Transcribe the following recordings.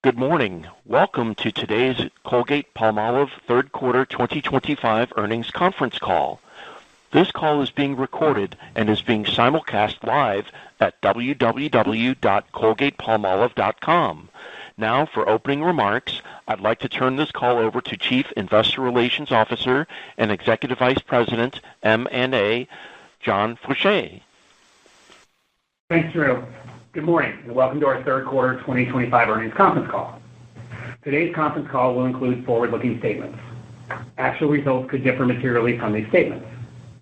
Good morning. Welcome to today's Colgate-Palmolive third quarter 2025 earnings conference call. This call is being recorded and is being simulcast live at www.colgate-palmolive.com. Now, for opening remarks, I'd like to turn this call over to Chief Investor Relations Officer and Executive Vice President, M&A, John Faucher. Thanks, Drew. Good morning, and welcome to our third quarter 2025 earnings conference call. Today's conference call will include forward-looking statements. Actual results could differ materially from these statements.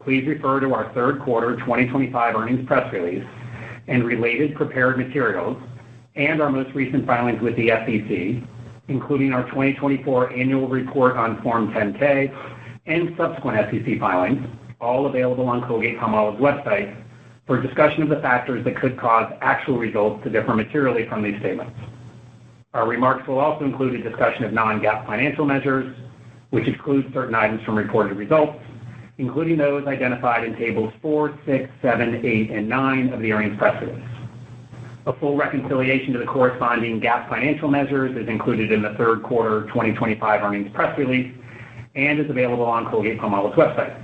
Please refer to our third quarter 2025 earnings press release and related prepared materials and our most recent filings with the SEC, including our 2024 annual report on Form 10-K and subsequent SEC filings, all available on Colgate-Palmolive's website, for a discussion of the factors that could cause actual results to differ materially from these statements. Our remarks will also include a discussion of non-GAAP financial measures, which exclude certain items from reported results, including those identified in tables 4, 6, 7, 8, and 9 of the earnings press release. A full reconciliation to the corresponding GAAP financial measures is included in the third quarter 2025 earnings press release and is available on Colgate-Palmolive's website.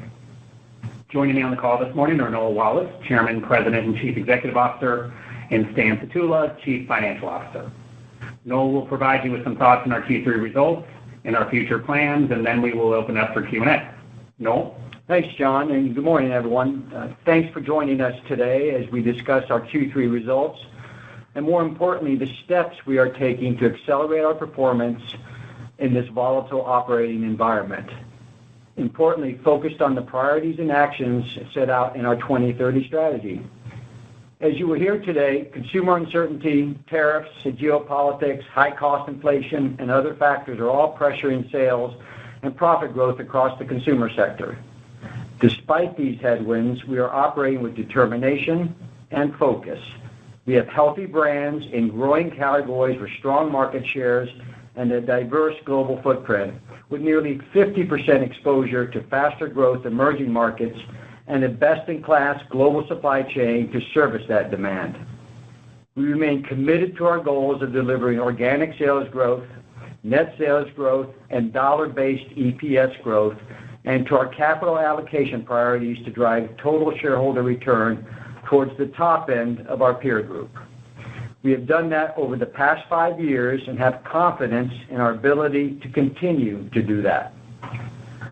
Joining me on the call this morning are Noel Wallace, Chairman, President, and Chief Executive Officer, and Stan Sutula, Chief Financial Officer. Noel will provide you with some thoughts on our Q3 results and our future plans, and then we will open up for Q&A. Noel? Thanks, John, and good morning, everyone. Thanks for joining us today as we discuss our Q3 results, and more importantly, the steps we are taking to accelerate our performance in this volatile operating environment. Importantly, focused on the priorities and actions set out in our 2030 strategy. As you will hear today, consumer uncertainty, tariffs, geopolitics, high-cost inflation, and other factors are all pressuring sales and profit growth across the consumer sector. Despite these headwinds, we are operating with determination and focus. We have healthy brands in growing categories with strong market shares and a diverse global footprint, with nearly 50% exposure to faster growth emerging markets and a best-in-class global supply chain to service that demand. We remain committed to our goals of delivering organic sales growth, net sales growth, and dollar-based EPS growth, and to our capital allocation priorities to drive total shareholder return towards the top end of our peer group. We have done that over the past 5 years and have confidence in our ability to continue to do that.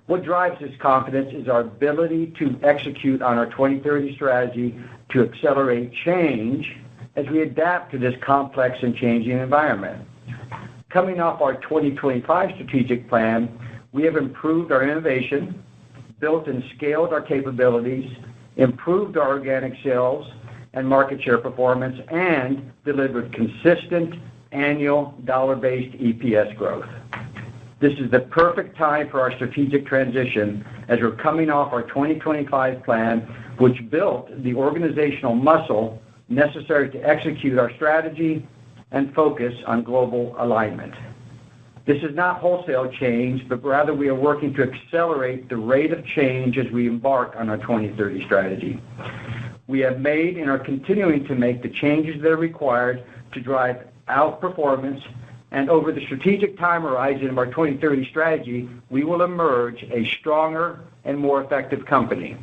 What drives this confidence is our ability to execute on our 2030 strategy to accelerate change as we adapt to this complex and changing environment. Coming off our 2025 strategic plan, we have improved our innovation, built and scaled our capabilities, improved our organic sales and market share performance, and delivered consistent annual dollar-based EPS growth. This is the perfect time for our strategic transition as we're coming off our 2025 plan, which built the organizational muscle necessary to execute our strategy and focus on global alignment. This is not wholesale change, but rather we are working to accelerate the rate of change as we embark on our 2030 strategy. We have made and are continuing to make the changes that are required to drive outperformance, and over the strategic time horizon of our 2030 strategy, we will emerge a stronger and more effective company.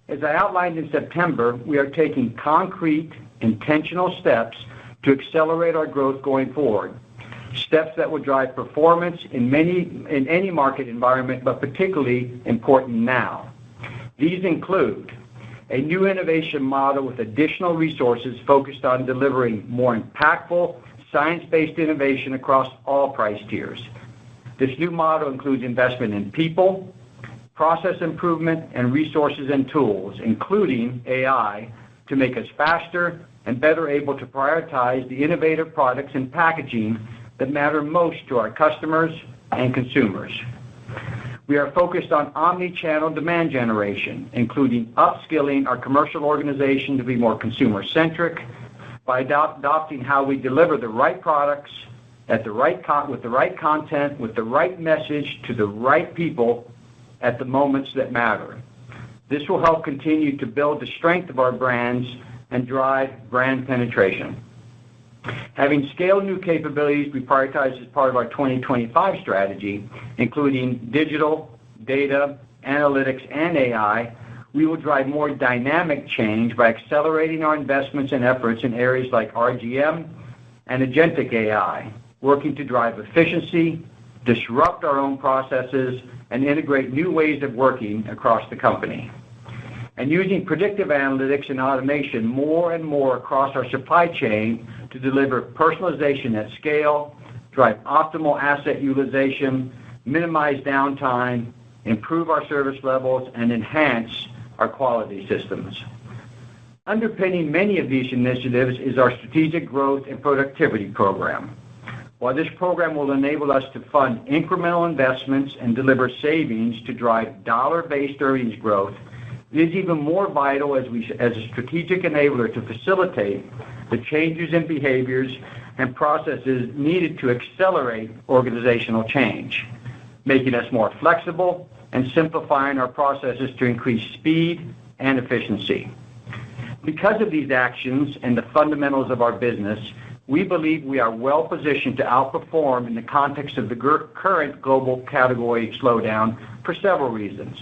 As I outlined in September, we are taking concrete, intentional steps to accelerate our growth going forward. Steps that will drive performance in any market environment, but particularly important now. These include a new innovation model with additional resources focused on delivering more impactful, science-based innovation across all price tiers. This new model includes investment in people, process improvement, and resources and tools, including AI, to make us faster and better able to prioritize the innovative products and packaging that matter most to our customers and consumers. We are focused on omni-channel demand generation, including upskilling our commercial organization to be more consumer-centric by adopting how we deliver the right products with the right content, with the right message to the right people at the moments that matter. This will help continue to build the strength of our brands and drive brand penetration. Having scaled new capabilities we prioritize as part of our 2025 strategy, including digital, data, analytics, and AI, we will drive more dynamic change by accelerating our investments and efforts in areas like RGM and agentic AI, working to drive efficiency, disrupt our own processes, and integrate new ways of working across the company. And using predictive analytics and automation more and more across our supply chain to deliver personalization at scale, drive optimal asset utilization, minimize downtime, improve our service levels, and enhance our quality systems. Underpinning many of these initiatives is our Strategic Growth and Productivity Program. While this program will enable us to fund incremental investments and deliver savings to drive dollar-based earnings growth, it is even more vital as a strategic enabler to facilitate the changes in behaviors and processes needed to accelerate organizational change, making us more flexible and simplifying our processes to increase speed and efficiency. Because of these actions and the fundamentals of our business, we believe we are well positioned to outperform in the context of the current global category slowdown for several reasons.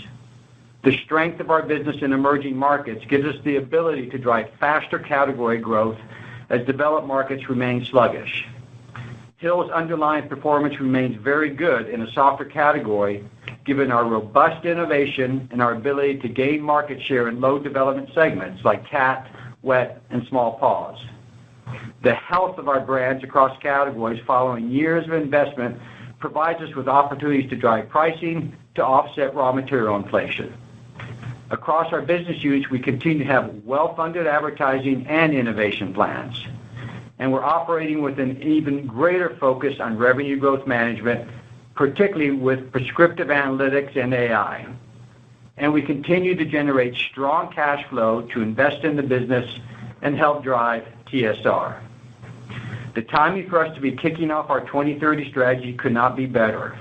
The strength of our business in emerging markets gives us the ability to drive faster category growth as developed markets remain sluggish. Hill's underlying performance remains very good in a softer category, given our robust innovation and our ability to gain market share in low development segments like cat, wet, and small paws. The health of our brands across categories following years of investment provides us with opportunities to drive pricing to offset raw material inflation. Across our business units, we continue to have well-funded advertising and innovation plans, and we're operating with an even greater focus on revenue growth management, particularly with prescriptive analytics and AI. And we continue to generate strong cash flow to invest in the business and help drive TSR. The timing for us to be kicking off our 2030 strategy could not be better.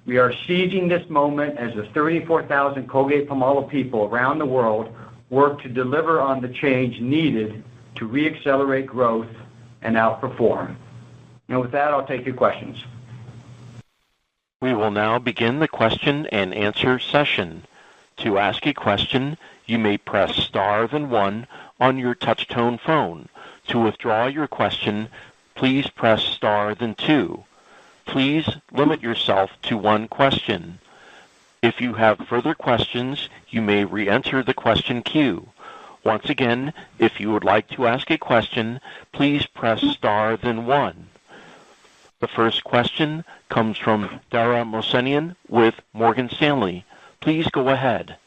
We are seizing this moment as the 34,000 Colgate-Palmolive people around the world work to deliver on the change needed to re-accelerate growth and outperform. And with that, I'll take your questions. We will now begin the question and answer session. To ask a question, you may press star then one on your touch-tone phone. To withdraw your question, please press star then two. Please limit yourself to one question. If you have further questions, you may re-enter the question queue. Once again, if you would like to ask a question, please press star then one. The first question comes from Dara Mohsenian with Morgan Stanley. Please go ahead.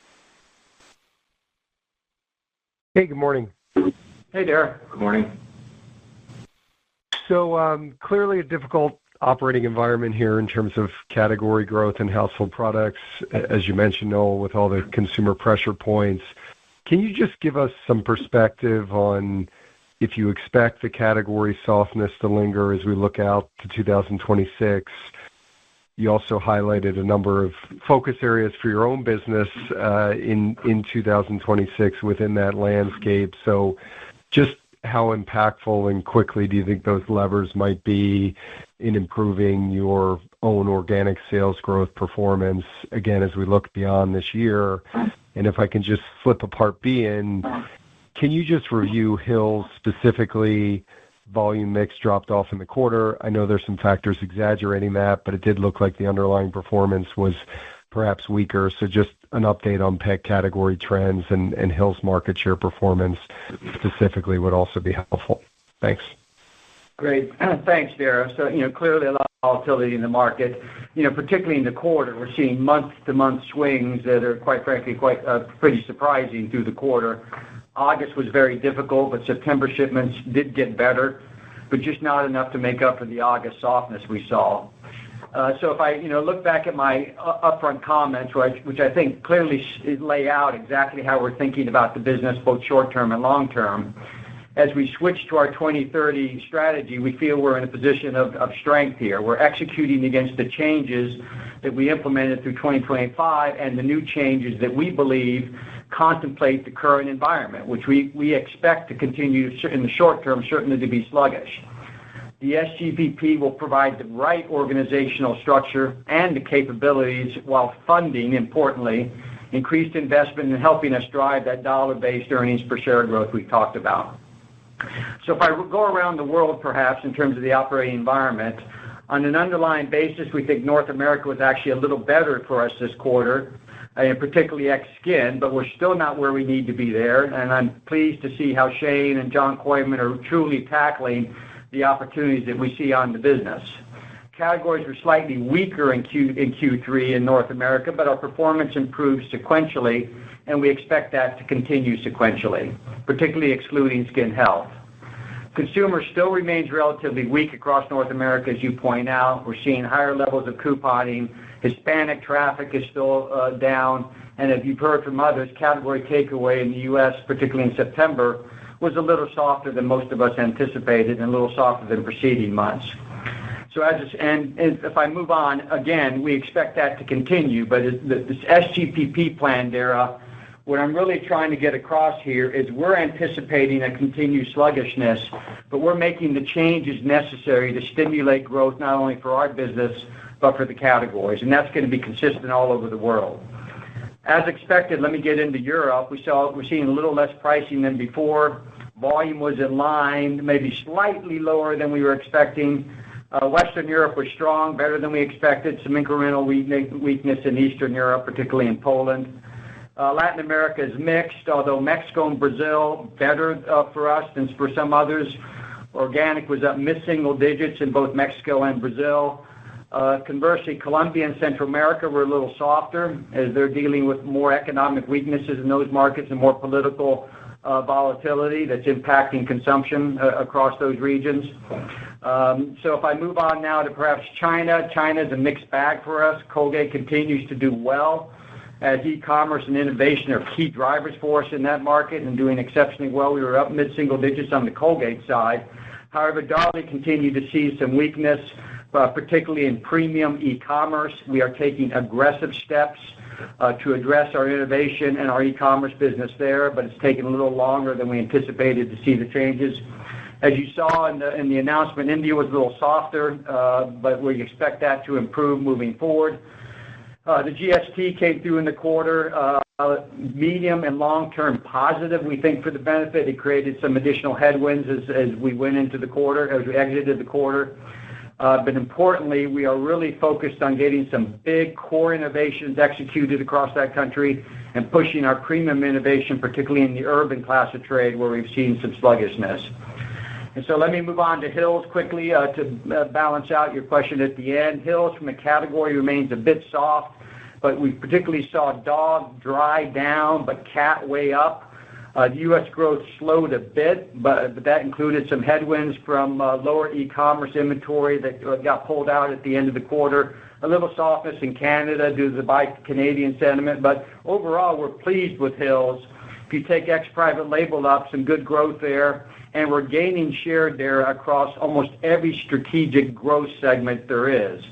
Hey, good morning. Hey, Dara. Good morning. So clearly a difficult operating environment here in terms of category growth and household products, as you mentioned, Noel, with all the consumer pressure points. Can you just give us some perspective on if you expect the category softness to linger as we look out to 2026? You also highlighted a number of focus areas for your own business in 2026 within that landscape. So just how impactful and quickly do you think those levers might be in improving your own organic sales growth performance, again, as we look beyond this year? And if I can just flip a part B in, can you just review Hill's specifically? Volume mix dropped off in the quarter. I know there's some factors exaggerating that, but it did look like the underlying performance was perhaps weaker. So just an update on pet category trends and Hill's market share performance specifically would also be helpful. Thanks. Great. Thanks, Dara. So, clearly a lot of volatility in the market, particularly in the quarter. We're seeing month-to-month swings that are, quite frankly, pretty surprising through the quarter. August was very difficult, but September shipments did get better, but just not enough to make up for the August softness we saw. So if I look back at my upfront comments, which I think clearly lay out exactly how we're thinking about the business, both short-term and long-term, as we switch to our 2030 strategy, we feel we're in a position of strength here. We're executing against the changes that we implemented through 2025 and the new changes that we believe contemplate the current environment, which we expect to continue in the short term, certainly to be sluggish. The SGPP will provide the right organizational structure and the capabilities while funding, importantly, increased investment in helping us drive that dollar-based earnings per share growth we talked about. So if I go around the world, perhaps, in terms of the operating environment, on an underlying basis, we think North America was actually a little better for us this quarter, and particularly ex-skin, but we're still not where we need to be there, and I'm pleased to see how Shane and John Koyman are truly tackling the opportunities that we see on the business. Categories were slightly weaker in Q3 in North America, but our performance improved sequentially, and we expect that to continue sequentially, particularly excluding skin health. Consumer still remains relatively weak across North America, as you point out. We're seeing higher levels of couponing. Hispanic traffic is still down, and as you've heard from others, category takeaway in the U.S., particularly in September, was a little softer than most of us anticipated and a little softer than preceding months. So if I move on, again, we expect that to continue, but this SGPP plan, Dara, what I'm really trying to get across here is we're anticipating a continued sluggishness, but we're making the changes necessary to stimulate growth not only for our business, but for the categories, and that's going to be consistent all over the world. As expected, let me get into Europe. We're seeing a little less pricing than before. Volume was in line, maybe slightly lower than we were expecting. Western Europe was strong, better than we expected. Some incremental weakness in Eastern Europe, particularly in Poland. Latin America is mixed, although Mexico and Brazil better for us than for some others. Organic was up mid-single digits in both Mexico and Brazil. Conversely, Colombia and Central America were a little softer as they're dealing with more economic weaknesses in those markets and more political volatility that's impacting consumption across those regions. So if I move on now to perhaps China, China's a mixed bag for us. Colgate continues to do well as e-commerce and innovation are key drivers for us in that market and doing exceptionally well. We were up mid-single digits on the Colgate side. However, Darlie continued to see some weakness, particularly in premium e-commerce. We are taking aggressive steps to address our innovation and our e-commerce business there, but it's taken a little longer than we anticipated to see the changes. As you saw in the announcement, India was a little softer, but we expect that to improve moving forward. The GST came through in the quarter, medium and long-term positive, we think, for the benefit. It created some additional headwinds as we went into the quarter, as we exited the quarter. But importantly, we are really focused on getting some big core innovations executed across that country and pushing our premium innovation, particularly in the urban class of trade where we've seen some sluggishness. And so let me move on to Hill's quickly to balance out your question at the end. Hill's from a category remains a bit soft, but we particularly saw dog dry down, but cat way up. The U.S. growth slowed a bit, but that included some headwinds from lower e-commerce inventory that got pulled out at the end of the quarter. A little softness in Canada due to the Buy Canadian sentiment, but overall we're pleased with Hill's. If you take ex-private label up, some good growth there, and we're gaining share there across almost every strategic growth segment there is.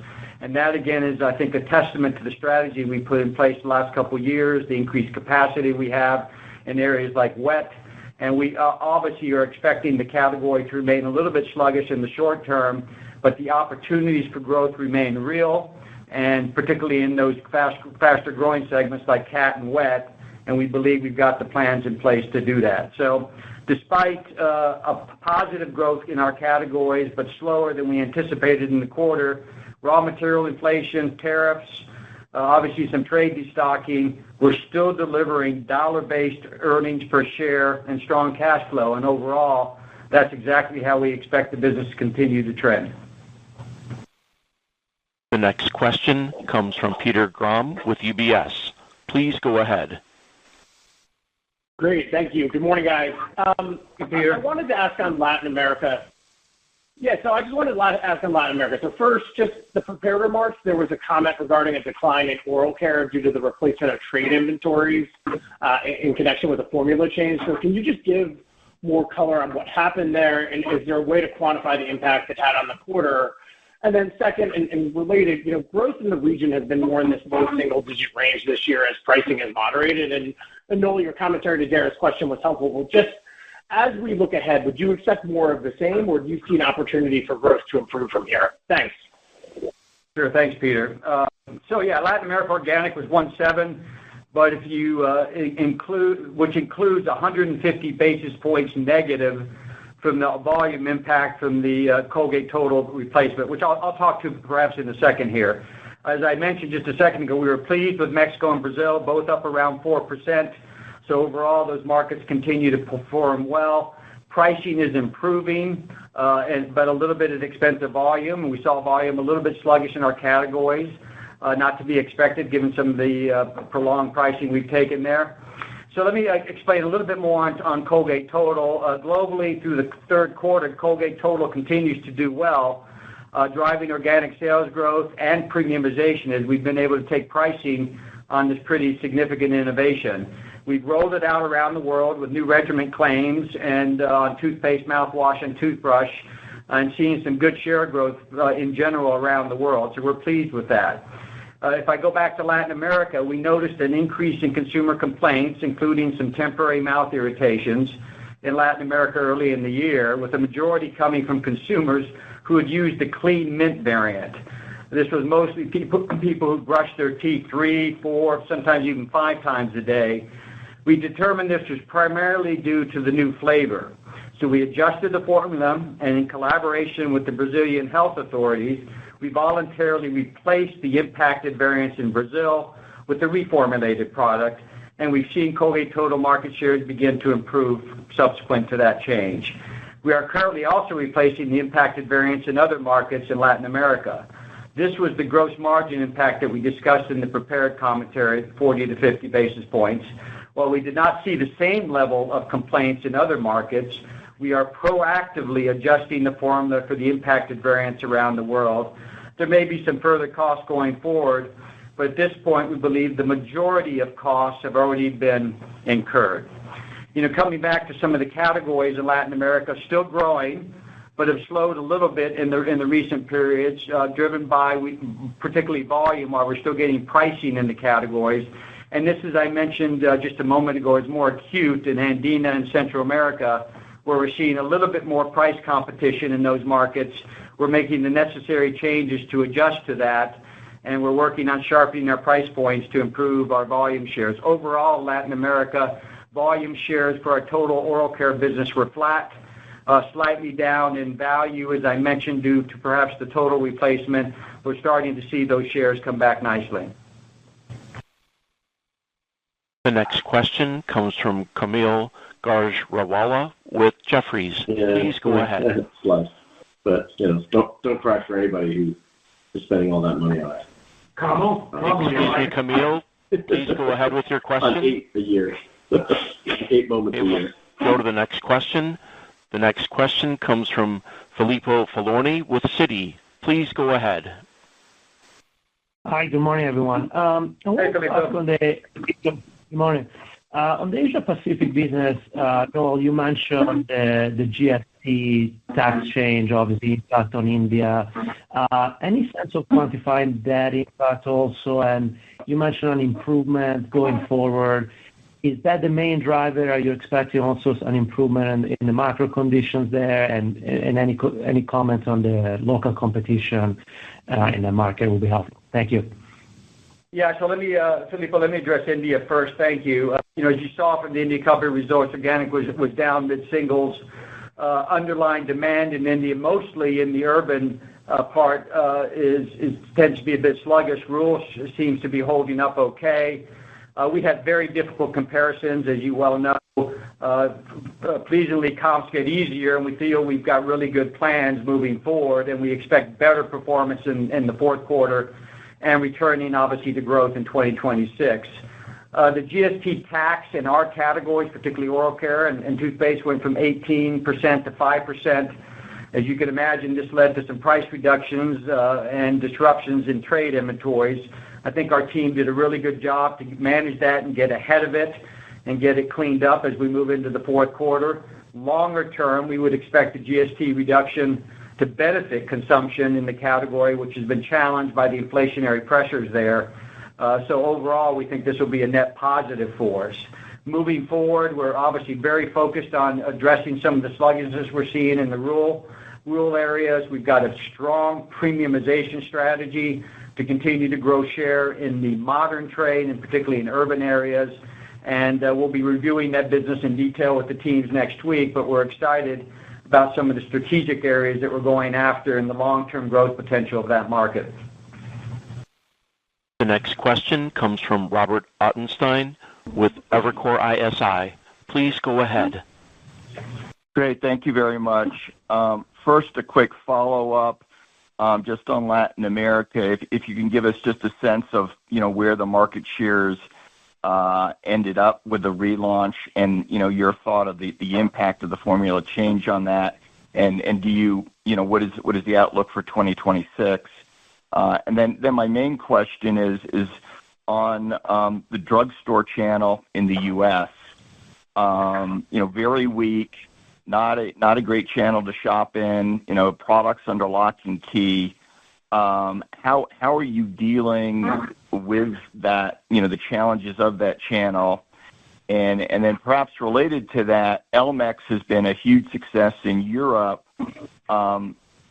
And that, again, is, I think, a testament to the strategy we put in place the last couple of years, the increased capacity we have in areas like wet, and we obviously are expecting the category to remain a little bit sluggish in the short term, but the opportunities for growth remain real, and particularly in those faster growing segments like cat and wet, and we believe we've got the plans in place to do that. So despite a positive growth in our categories, but slower than we anticipated in the quarter, raw material inflation, tariffs, obviously some trade destocking, we're still delivering dollar-based earnings per share and strong cash flow. And overall, that's exactly how we expect the business to continue to trend. The next question comes from Peter Grom with UBS. Please go ahead. Great, thank you. Good morning, guys. Peter. I wanted to ask on Latin America. I just wanted to ask on Latin America. So first, just the prepared remarks, there was a comment regarding a decline in oral care due to the replacement of trade inventories in connection with the formula change. So can you just give more color on what happened there, and is there a way to quantify the impact it had on the quarter? And then second, and related, growth in the region has been more in this low single-digit range this year as pricing has moderated. And Noel, your commentary to Dara's question was helpful. Well, just as we look ahead, would you expect more of the same, or do you see an opportunity for growth to improve from here? Thanks. Sure. Thanks, Peter. Latin America organic was 1.7, but if you which includes 150 basis points negative from the volume impact from the Colgate Total replacement, which I'll talk to perhaps in a second here. As I mentioned just a second ago, we were pleased with Mexico and Brazil, both up around 4%. So overall, those markets continue to perform well. Pricing is improving, but a little bit at the expense of volume. We saw volume a little bit sluggish in our categories, not to be expected given some of the prolonged pricing we've taken there. So let me explain a little bit more on Colgate Total. Globally, through the third quarter, Colgate Total continues to do well, driving organic sales growth and premiumization as we've been able to take pricing on this pretty significant innovation. We've rolled it out around the world with new regimen claims and on toothpaste, mouthwash, and toothbrush, and seeing some good share growth in general around the world. So we're pleased with that. If I go back to Latin America, we noticed an increase in consumer complaints, including some temporary mouth irritations in Latin America early in the year, with the majority coming from consumers who had used the clean mint variant. This was mostly people who brush their teeth 3, 4, sometimes even 5 times a day. We determined this was primarily due to the new flavor. So we adjusted the formula, and in collaboration with the Brazilian health authorities, we voluntarily replaced the impacted variants in Brazil with the reformulated product, and we've seen Colgate Total market shares begin to improve subsequent to that change. We are currently also replacing the impacted variants in other markets in Latin America. This was the gross margin impact that we discussed in the prepared commentary, 40 to 50 basis points. While we did not see the same level of complaints in other markets, we are proactively adjusting the formula for the impacted variants around the world. There may be some further costs going forward, but at this point, we believe the majority of costs have already been incurred. Coming back to some of the categories in Latin America, still growing, but have slowed a little bit in the recent periods, driven by particularly volume, while we're still getting pricing in the categories. And this, as I mentioned just a moment ago, is more acute in Andina and Central America, where we're seeing a little bit more price competition in those markets. We're making the necessary changes to adjust to that, and we're working on sharpening our price points to improve our volume shares. Overall, Latin America, volume shares for our total oral care business were flat, slightly down in value, as I mentioned, due to perhaps the total replacement. We're starting to see those shares come back nicely. The next question comes from Kaumil Gajrawala with Jefferies. Please go ahead. But don't cry for anybody who is spending all that money on it. Excuse me, Camille. Please go ahead with your question. On 8 a year. 8 moments a year. Go to the next question. The next question comes from Filippo Falorni with Citi. Please go ahead. Hi, good morning, everyone. Good morning. On the Asia Pacific business, Noel, you mentioned the GST tax change, obviously impact on India. Any sense of quantifying that impact also? And you mentioned an improvement going forward. Is that the main driver? Are you expecting also an improvement in the macro conditions there? And any comments on the local competition in the market will be helpful. Thank you. Yeah, so Filippo, let me address India first. Thank you. As you saw from the India company results, organic was down mid-singles. Underlying demand in India, mostly in the urban part, tends to be a bit sluggish. Rural seems to be holding up okay. We had very difficult comparisons, as you well know. Pleasingly, comps get easier, and we feel we've got really good plans moving forward, and we expect better performance in the fourth quarter and returning, obviously, to growth in 2026. The GST tax in our categories, particularly oral care and toothpaste, went from 18% to 5%. As you can imagine, this led to some price reductions and disruptions in trade inventories. I think our team did a really good job to manage that and get ahead of it and get it cleaned up as we move into the fourth quarter. Longer term, we would expect the GST reduction to benefit consumption in the category, which has been challenged by the inflationary pressures there. So overall, we think this will be a net positive for us. Moving forward, we're obviously very focused on addressing some of the sluggishness we're seeing in the rural areas. We've got a strong premiumization strategy to continue to grow share in the modern trade, and particularly in urban areas. And we'll be reviewing that business in detail with the teams next week, but we're excited about some of the strategic areas that we're going after and the long-term growth potential of that market. The next question comes from Robert Ottenstein with Evercore ISI. Please go ahead. Great. Thank you very much. First, a quick follow-up just on Latin America. If you can give us just a sense of, where the market shares ended up with the relaunch and, your thought of the impact of the formula change on that. And do you, what is the outlook for 2026? And then my main question is on the drugstore channel in the U.S. Very weak, not a great channel to shop in. Products under lock and key. How are you dealing with that? The challenges of that channel, and then perhaps related to that, elmex has been a huge success in Europe.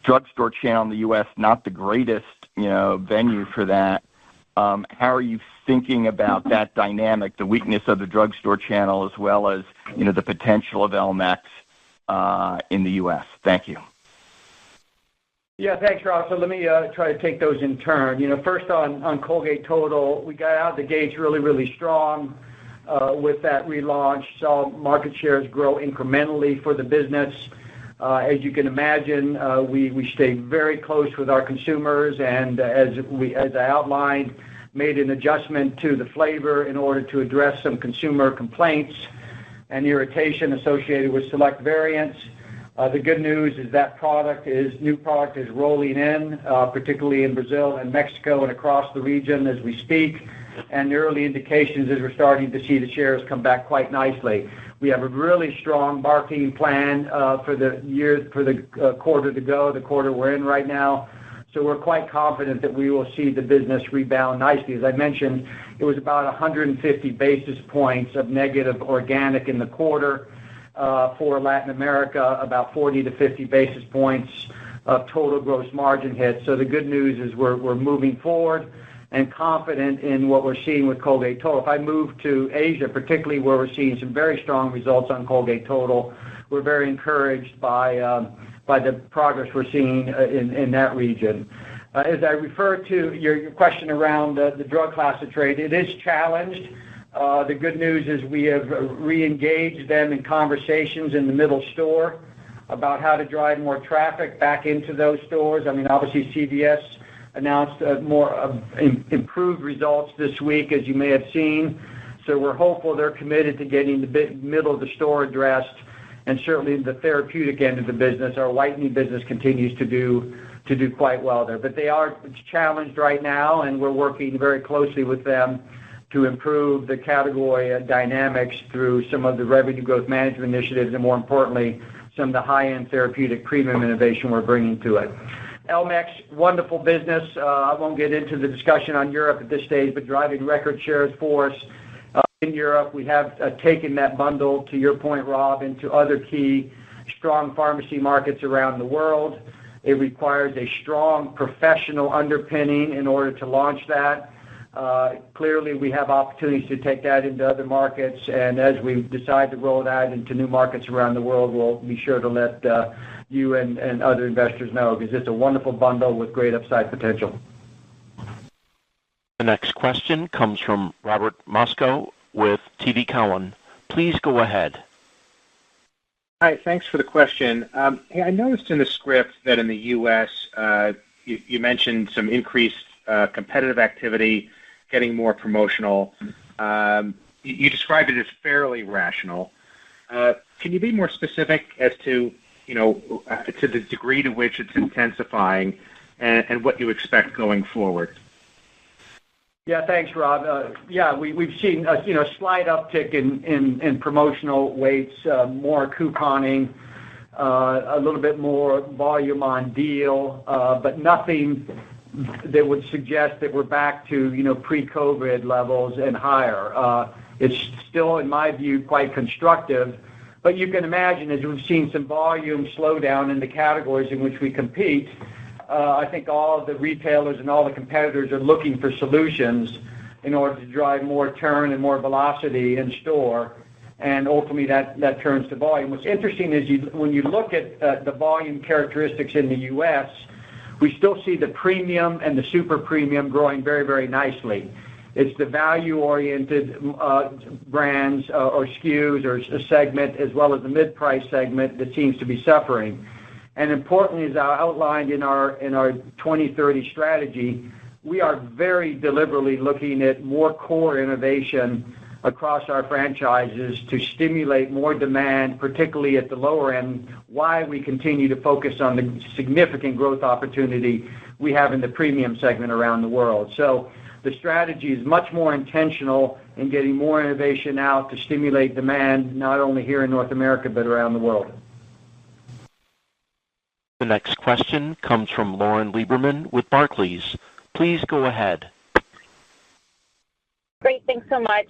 Drugstore channel in the U.S. not the greatest venue for that. How are you thinking about that dynamic, the weakness of the drugstore channel, as well as the potential of elmex in the U.S.? Thank you. Yeah, thanks, Rob. So let me try to take those in turn. First on Colgate Total, we got out of the gates really, really strong with that relaunch. Saw market shares grow incrementally for the business. As you can imagine, we stay very close with our consumers, and as I outlined, made an adjustment to the flavor in order to address some consumer complaints and irritation associated with select variants. The good news is that new product is rolling in, particularly in Brazil and Mexico and across the region as we speak. And the early indications is we're starting to see the shares come back quite nicely. We have a really strong marketing plan for the quarter to go, the quarter we're in right now. So we're quite confident that we will see the business rebound nicely. As I mentioned, it was about 150 basis points of negative organic in the quarter for Latin America, about 40 to 50 basis points of total gross margin hit. So the good news is we're moving forward and confident in what we're seeing with Colgate Total. If I move to Asia, particularly where we're seeing some very strong results on Colgate Total, we're very encouraged by the progress we're seeing in that region. As I refer to your question around the drug class of trade, it is challenged. The good news is we have re-engaged them in conversations in the middle store about how to drive more traffic back into those stores. I mean, obviously CVS announced more improved results this week, as you may have seen. So we're hopeful they're committed to getting the middle of the store addressed, and certainly the therapeutic end of the business, our whitening business continues to do quite well there. But they are challenged right now, and we're working very closely with them to improve the category dynamics through some of the revenue growth management initiatives, and more importantly, some of the high-end therapeutic premium innovation we're bringing to it. elmex, wonderful business. I won't get into the discussion on Europe at this stage, but driving record shares for us in Europe. We have taken that bundle, to your point, Rob, into other key strong pharmacy markets around the world. It requires a strong professional underpinning in order to launch that. Clearly, we have opportunities to take that into other markets, and as we decide to roll that into new markets around the world, we'll be sure to let you and other investors know, because it's a wonderful bundle with great upside potential. The next question comes from Robert Moskow with TD Cowen. Please go ahead. Hi, thanks for the question. Hey, I noticed in the script that in the U.S. You mentioned some increased competitive activity, getting more promotional. You described it as fairly rational. Can you be more specific as to the degree to which it's intensifying and what you expect going forward? Yeah, thanks, Rob. We've seen a slight uptick in promotional weights, more couponing, a little bit more volume on deal, but nothing that would suggest that we're back to pre-COVID levels and higher. it's still, in my view, quite constructive. But you can imagine, as we've seen some volume slowdown in the categories in which we compete, I think all of the retailers and all the competitors are looking for solutions in order to drive more turn and more velocity in store, and ultimately that turns to volume. What's interesting is when you look at the volume characteristics in the U.S., we still see the premium and the super premium growing very, very nicely. It's the value-oriented brands or SKUs or a segment, as well as the mid-price segment, that seems to be suffering. And importantly, as I outlined in our 2030 strategy, we are very deliberately looking at more core innovation across our franchises to stimulate more demand, particularly at the lower end, while we continue to focus on the significant growth opportunity we have in the premium segment around the world. So the strategy is much more intentional in getting more innovation out to stimulate demand, not only here in North America, but around the world. The next question comes from Lauren Lieberman with Barclays. Please go ahead. Great, thanks so much.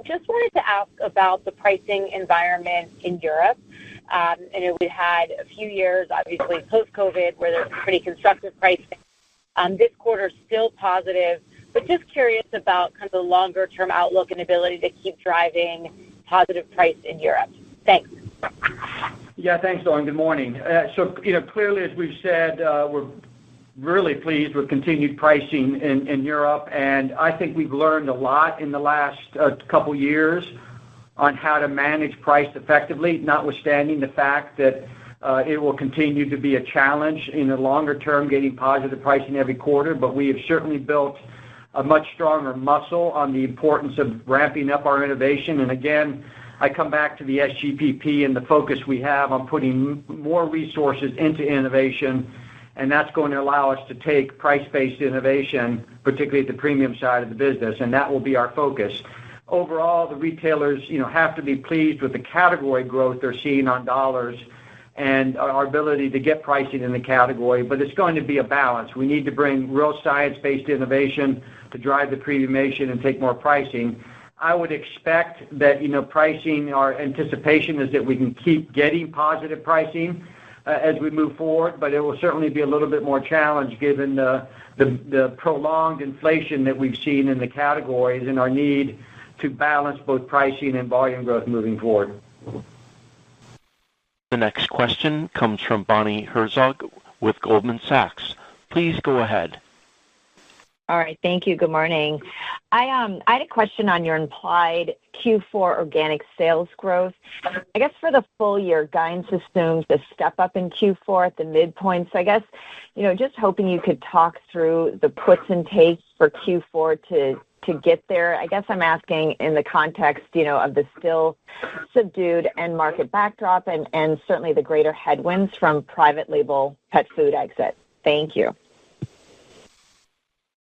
Just wanted to ask about the pricing environment in Europe. And we had a few years, obviously, post-COVID, where there's pretty constructive pricing. This quarter still positive, but just curious about kind of the longer-term outlook and ability to keep driving positive price in Europe. Thanks. Yeah, thanks, Lauren. Good morning. So, clearly, as we've said, we're really pleased with continued pricing in Europe, and I think we've learned a lot in the last couple years on how to manage price effectively, notwithstanding the fact that it will continue to be a challenge in the longer term, getting positive pricing every quarter. But we have certainly built a much stronger muscle on the importance of ramping up our innovation. And again, I come back to the SGPP and the focus we have on putting more resources into innovation, and that's going to allow us to take price-based innovation, particularly at the premium side of the business, and that will be our focus. Overall, the retailers, have to be pleased with the category growth they're seeing on dollars and our ability to get pricing in the category, but it's going to be a balance. We need to bring real science-based innovation to drive the premiumation and take more pricing. I would expect that, pricing, our anticipation is that we can keep getting positive pricing as we move forward, but it will certainly be a little bit more challenged given the prolonged inflation that we've seen in the categories and our need to balance both pricing and volume growth moving forward. The next question comes from Bonnie Herzog with Goldman Sachs. Please go ahead. All right, thank you. Good morning. I had a question on your implied Q4 organic sales growth. I guess for the full year, guidance assumes a step up in Q4 at the midpoint. So I guess, just hoping you could talk through the puts and takes for Q4 to get there. I guess I'm asking in the context, of the still subdued end market backdrop and certainly the greater headwinds from private label pet food exit. Thank you.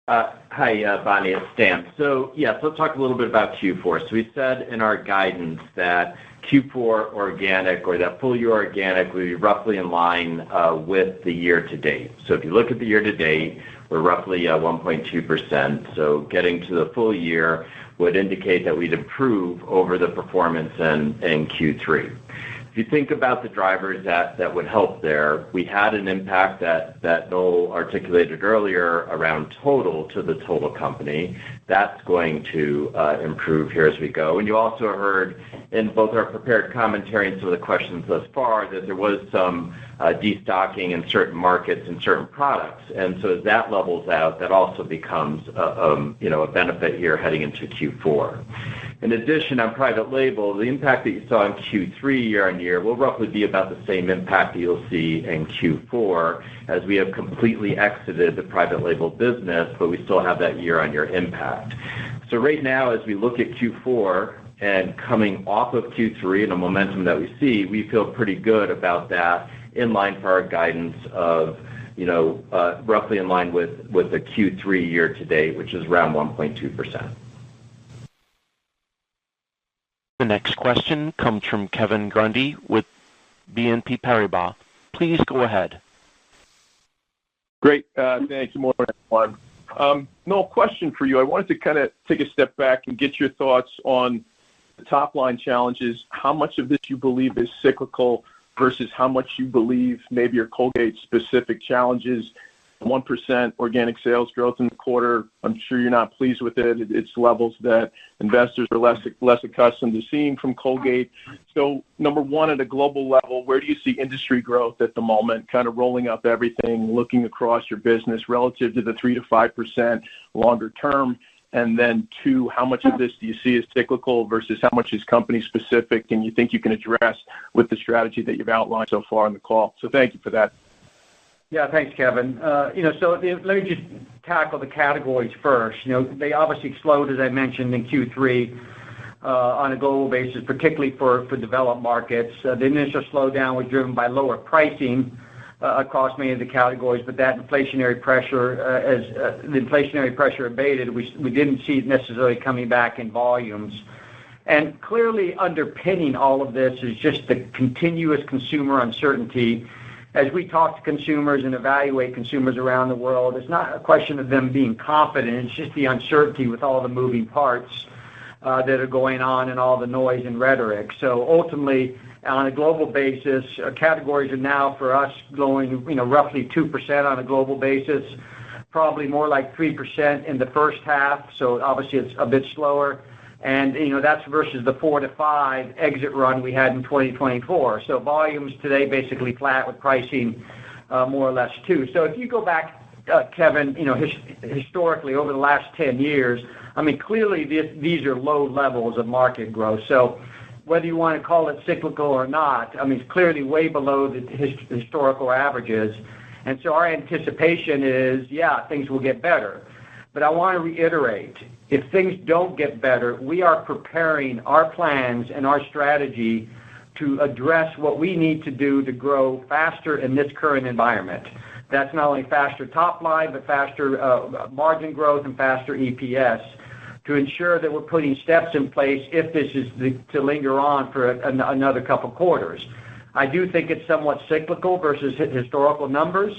Hi, Bonnie, it's Dan. So, let's talk a little bit about Q4. So we said in our guidance that Q4 organic, or that full year organic, would be roughly in line with the year to date. So if you look at the year to date, we're roughly 1.2%. So getting to the full year would indicate that we'd improve over the performance in Q3. If you think about the drivers that would help there, we had an impact that Noel articulated earlier around to the total company. That's going to improve here as we go. And you also heard in both our prepared commentary and some of the questions thus far that there was some destocking in certain markets and certain products. And so as that levels out, that also becomes a benefit here heading into Q4. In addition, on private label, the impact that you saw in Q3 year-on-year will roughly be about the same impact that you'll see in Q4 as we have completely exited the private label business, but we still have that year-on-year impact. So right now, as we look at Q4 and coming off of Q3 and the momentum that we see, we feel pretty good about that, in line for our guidance of, roughly in line with the Q3 year to date, which is around 1.2%. The next question comes from Kevin Grundy with BNP Paribas. Please go ahead. Great. Thanks. Good morning, everyone. Noel, question for you. I wanted to kind of take a step back and get your thoughts on the top line challenges. How much of this you believe is cyclical versus how much you believe maybe your Colgate specific challenges? 1% organic sales growth in the quarter. I'm sure you're not pleased with it. It's levels that investors are less accustomed to seeing from Colgate. So, number one, at a global level, where do you see industry growth at the moment, kind of rolling up everything, looking across your business relative to the 3 to 5% longer term? And then two, how much of this do you see as cyclical versus how much is company specific and you think you can address with the strategy that you've outlined so far in the call? So thank you for that. Yeah, thanks, Kevin. So let me just tackle the categories first. They obviously slowed, as I mentioned, in Q3 on a global basis, particularly for developed markets. The initial slowdown was driven by lower pricing across many of the categories, but that inflationary pressure, as the inflationary pressure abated, we didn't see it necessarily coming back in volumes. And clearly underpinning all of this is just the continuous consumer uncertainty. As we talk to consumers and evaluate consumers around the world, it's not a question of them being confident. It's just the uncertainty with all the moving parts that are going on and all the noise and rhetoric. So ultimately, on a global basis, categories are now for us growing, roughly 2% on a global basis, probably more like 3% in the first half. So obviously it's a bit slower. And, that's versus the 4 to 5 exit run we had in 2024. So volumes today basically flat with pricing more or less too. So if you go back, Kevin, historically over the last 10 years, clearly these are low levels of market growth. So whether you want to call it cyclical or not, it's clearly way below the historical averages. And so our anticipation is, things will get better. But I want to reiterate, if things don't get better, we are preparing our plans and our strategy to address what we need to do to grow faster in this current environment. That's not only faster top line, but faster margin growth and faster EPS to ensure that we're putting steps in place if this is to linger on for another couple quarters. I do think it's somewhat cyclical versus historical numbers,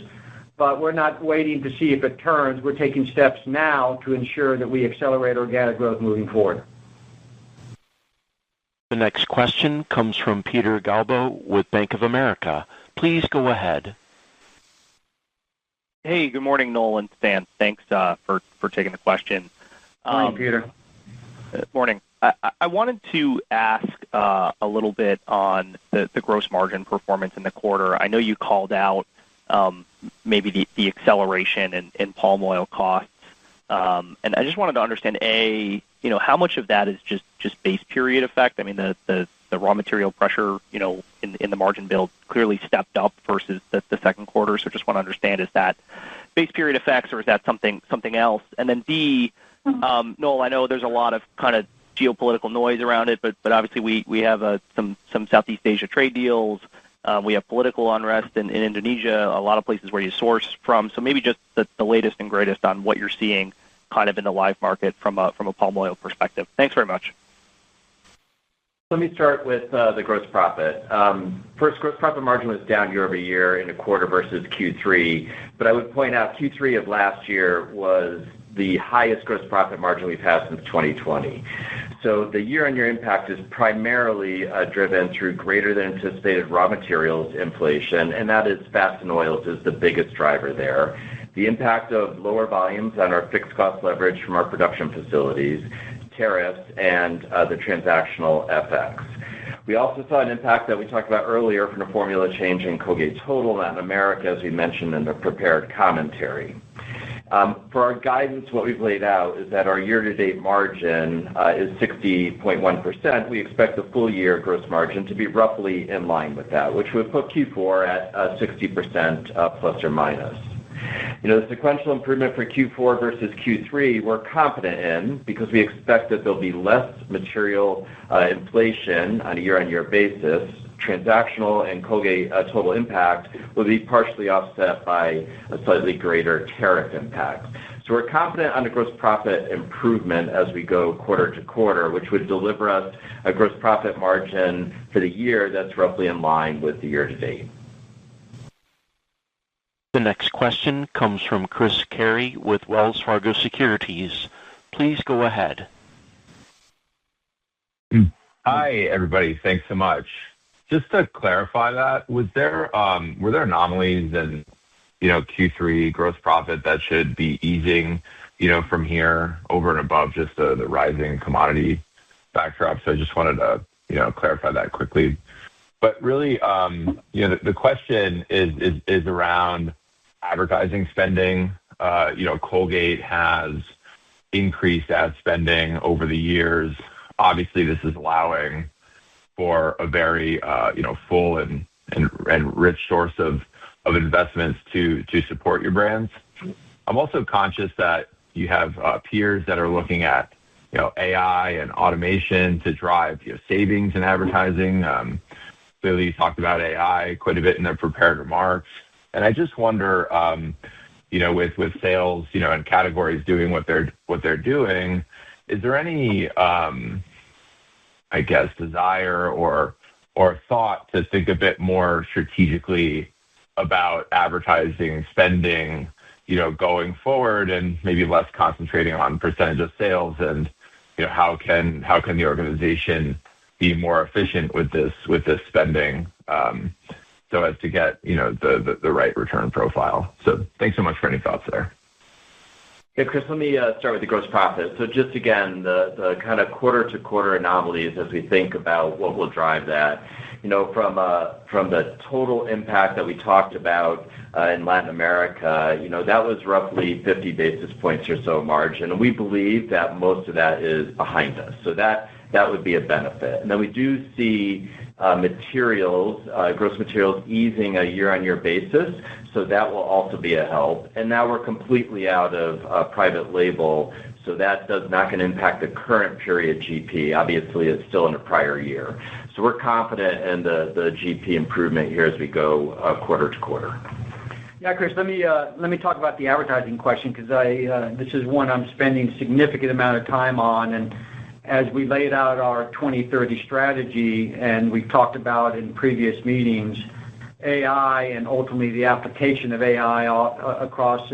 but we're not waiting to see if it turns. We're taking steps now to ensure that we accelerate organic growth moving forward. The next question comes from Peter Galbo with Bank of America. Please go ahead. Hey, good morning, Noel and Stan. Thanks for taking the question. Morning, Peter. Morning. I wanted to ask a little bit on the gross margin performance in the quarter. I know you called out maybe the acceleration in palm oil costs. And I just wanted to understand, how much of that is just base period effect? The raw material pressure, in the margin build clearly stepped up versus the second quarter. So just want to understand, is that base period effects or is that something else? And then B, Noel, I know there's a lot of kind of geopolitical noise around it, but obviously we have some Southeast Asia trade deals. We have political unrest in Indonesia, a lot of places where you source from. So maybe just the latest and greatest on what you're seeing kind of in the live market from a palm oil perspective. Thanks very much. Let me start with the gross profit. First, gross profit margin was down year over year in a quarter versus Q3. But I would point out Q3 of last year was the highest gross profit margin we've had since 2020. So the year-on-year impact is primarily driven through greater than anticipated raw materials inflation, and that is fats and oils is the biggest driver there. The impact of lower volumes on our fixed cost leverage from our production facilities, tariffs, and the transactional FX. We also saw an impact that we talked about earlier from the formula change in Colgate Total Latin America, as we mentioned in the prepared commentary. For our guidance, what we've laid out is that our year-to-date margin is 60.1%. We expect the full-year gross margin to be roughly in line with that, which would put Q4 at 60% plus or minus. The sequential improvement for Q4 versus Q3 we're confident in because we expect that there'll be less material inflation on a year-on-year basis. Transactional and Colgate total impact will be partially offset by a slightly greater tariff impact. So we're confident on the gross profit improvement as we go quarter to quarter, which would deliver us a gross profit margin for the year that's roughly in line with the year to date. The next question comes from Chris Carey with Wells Fargo Securities. Please go ahead. Hi, everybody. Thanks so much. Just to clarify that, were there anomalies in, Q3 gross profit that should be easing, from here over and above just the rising commodity backdrop? So I just wanted to, clarify that quickly. But really, the question is around advertising spending. Colgate has increased ad spending over the years. Obviously, this is allowing for a very, full and rich source of investments to support your brands. I'm also conscious that you have peers that are looking at, AI and automation to drive savings in advertising. Clearly, you talked about AI quite a bit in their prepared remarks. And I just wonder, with sales, and categories doing what they're doing, is there any, desire or thought to think a bit more strategically about advertising spending, going forward, and maybe less concentrating on percentage of sales, and how can the organization be more efficient with this spending, so as to get the right return profile? So thanks so much for any thoughts there. Yeah, Chris, let me start with the gross profit. So just again, the kind of quarter-to-quarter anomalies as we think about what will drive that. From the total impact that we talked about in Latin America, that was roughly 50 basis points or so margin. And we believe that most of that is behind us. So that would be a benefit. And then we do see gross materials easing a year-on-year basis. So that will also be a help. And now we're completely out of private label. So that does not going to impact the current period GP. Obviously, it's still in the prior year. So we're confident in the GP improvement here as we go quarter to quarter. Yeah, Chris, let me talk about the advertising question, because this is one I'm spending a significant amount of time on. And as we laid out our 2030 strategy, and we've talked about in previous meetings, AI and ultimately the application of AI across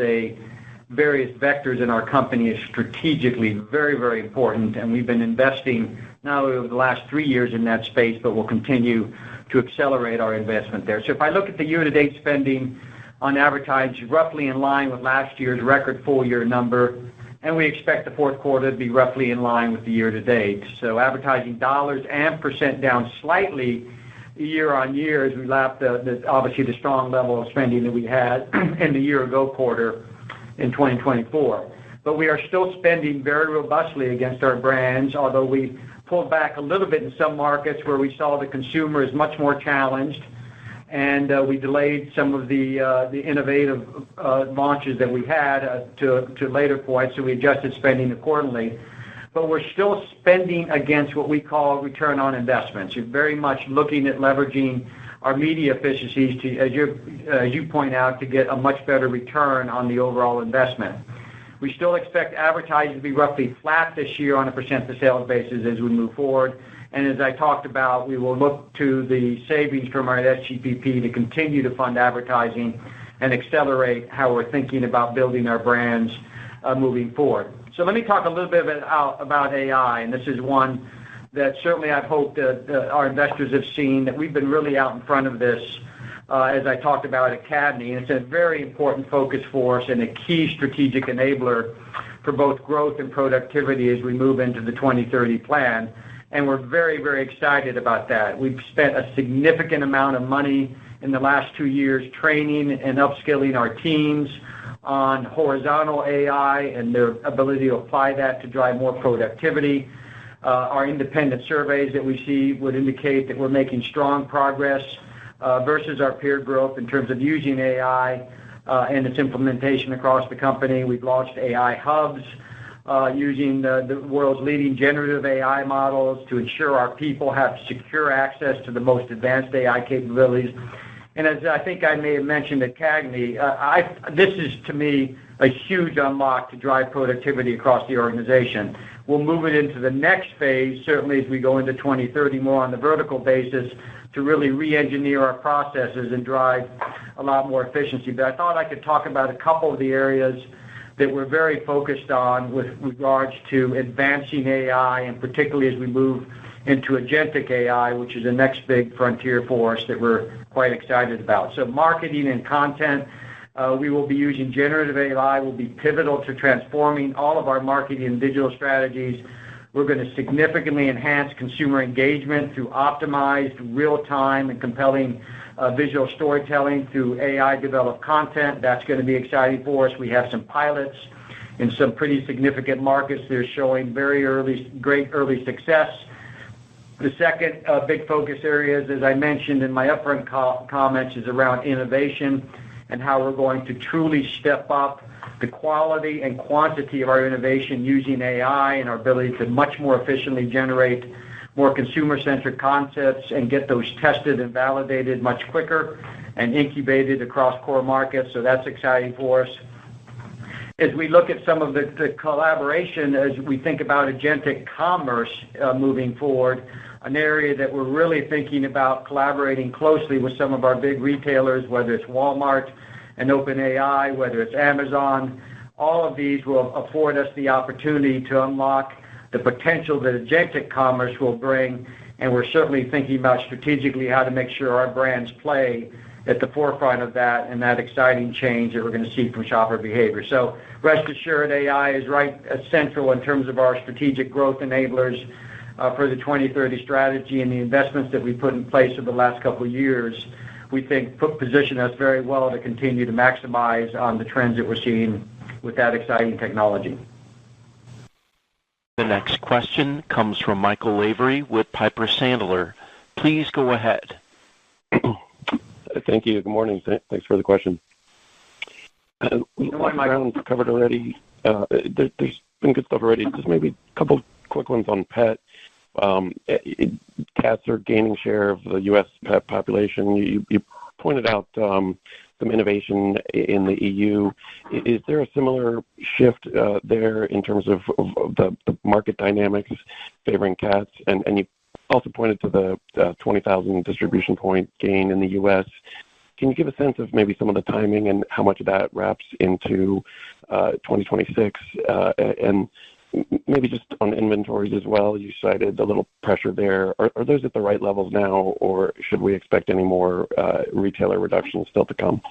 various vectors in our company is strategically very, very important. And we've been investing not only over the last 3 years in that space, but we'll continue to accelerate our investment there. So if I look at the year-to-date spending on advertising, roughly in line with last year's record full-year number, and we expect the fourth quarter to be roughly in line with the year-to-date. So advertising dollars and percent down slightly year-on-year as we lap obviously the strong level of spending that we had in the year-ago quarter in 2024. But we are still spending very robustly against our brands, although we pulled back a little bit in some markets where we saw the consumer is much more challenged, and we delayed some of the innovative launches that we had to later points, so we adjusted spending accordingly. But we're still spending against what we call return on investments. You're very much looking at leveraging our media efficiencies to, as you point out, to get a much better return on the overall investment. We still expect advertising to be roughly flat this year on a percent of sales basis as we move forward. And as I talked about, we will look to the savings from our SGPP to continue to fund advertising and accelerate how we're thinking about building our brands moving forward. So let me talk a little bit about AI, and this is one that certainly I've hoped that our investors have seen, that we've been really out in front of this, as I talked about at CADNY, and it's a very important focus for us and a key strategic enabler for both growth and productivity as we move into the 2030 plan. And we're very, very excited about that. We've spent a significant amount of money in the last 2 years training and upskilling our teams on horizontal AI and their ability to apply that to drive more productivity. Our independent surveys that we see would indicate that we're making strong progress versus our peer group in terms of using AI and its implementation across the company. We've launched AI hubs using the world's leading generative AI models to ensure our people have secure access to the most advanced AI capabilities. And as I think I may have mentioned at CAGNY, this is, to me, a huge unlock to drive productivity across the organization. We'll move it into the next phase, certainly as we go into 2030, more on the vertical basis, to really re-engineer our processes and drive a lot more efficiency. But I thought I could talk about a couple of the areas that we're very focused on with regards to advancing AI, and particularly as we move into agentic AI, which is the next big frontier for us that we're quite excited about. So marketing and content, we will be using generative AI, will be pivotal to transforming all of our marketing and digital strategies. We're going to significantly enhance consumer engagement through optimized, real-time, and compelling visual storytelling through AI-developed content. That's going to be exciting for us. We have some pilots in some pretty significant markets. They're showing great early success. The second big focus areas, as I mentioned in my upfront comments, is around innovation and how we're going to truly step up the quality and quantity of our innovation using AI and our ability to much more efficiently generate more consumer-centric concepts and get those tested and validated much quicker and incubated across core markets. So that's exciting for us. As we look at some of the collaboration, as we think about agentic commerce moving forward, an area that we're really thinking about collaborating closely with some of our big retailers, whether it's Walmart and OpenAI, whether it's Amazon, all of these will afford us the opportunity to unlock the potential that agentic commerce will bring, and we're certainly thinking about strategically how to make sure our brands play at the forefront of that and that exciting change that we're going to see from shopper behavior. So rest assured, AI is right central in terms of our strategic growth enablers for the 2030 strategy, and the investments that we put in place over the last couple of years, we think position us very well to continue to maximize on the trends that we're seeing with that exciting technology. The next question comes from Michael Lavery with Piper Sandler. Please go ahead. Thank you. Good morning. Thanks for the question. Good morning, Michael. Covered already. There's been good stuff already. Just maybe a couple quick ones on pet. Cats are gaining share of the U.S. pet population. You pointed out some innovation in the EU. Is there a similar shift there in terms of the market dynamics favoring cats? And you also pointed to the 20,000 distribution point gain in the U.S. Can you give a sense of maybe some of the timing and how much of that wraps into 2026? And maybe just on inventories as well, you cited a little pressure there. Are those at the right levels now, or should we expect any more retailer reductions still to come?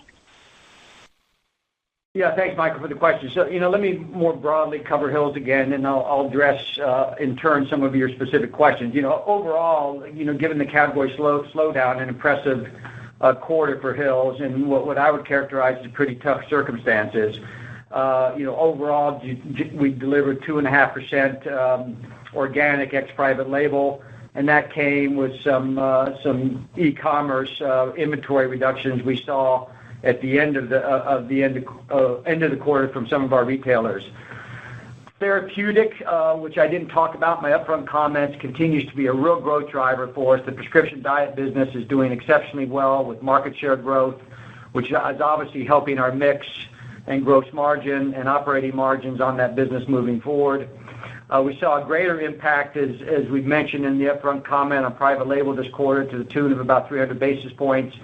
Yeah, thanks, Michael, for the question. So, let me more broadly cover Hill's again, and I'll address in turn some of your specific questions. Overall, given the category slowdown, an impressive quarter for Hill's, and what I would characterize as pretty tough circumstances. Overall, we delivered 2.5% organic ex private label, and that came with some e-commerce inventory reductions we saw at the end of the quarter from some of our retailers. Therapeutic, which I didn't talk about in my upfront comments, continues to be a real growth driver for us. The prescription diet business is doing exceptionally well with market share growth, which is obviously helping our mix and gross margin and operating margins on that business moving forward. We saw a greater impact, as we've mentioned in the upfront comment, on private label this quarter to the tune of about 300 basis points.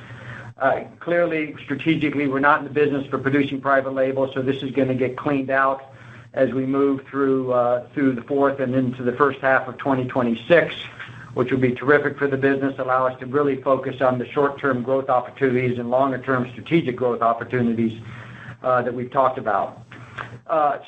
Clearly, strategically, we're not in the business for producing private label, so this is going to get cleaned out as we move through the fourth and into the first half of 2026, which will be terrific for the business, allow us to really focus on the short-term growth opportunities and longer-term strategic growth opportunities that we've talked about.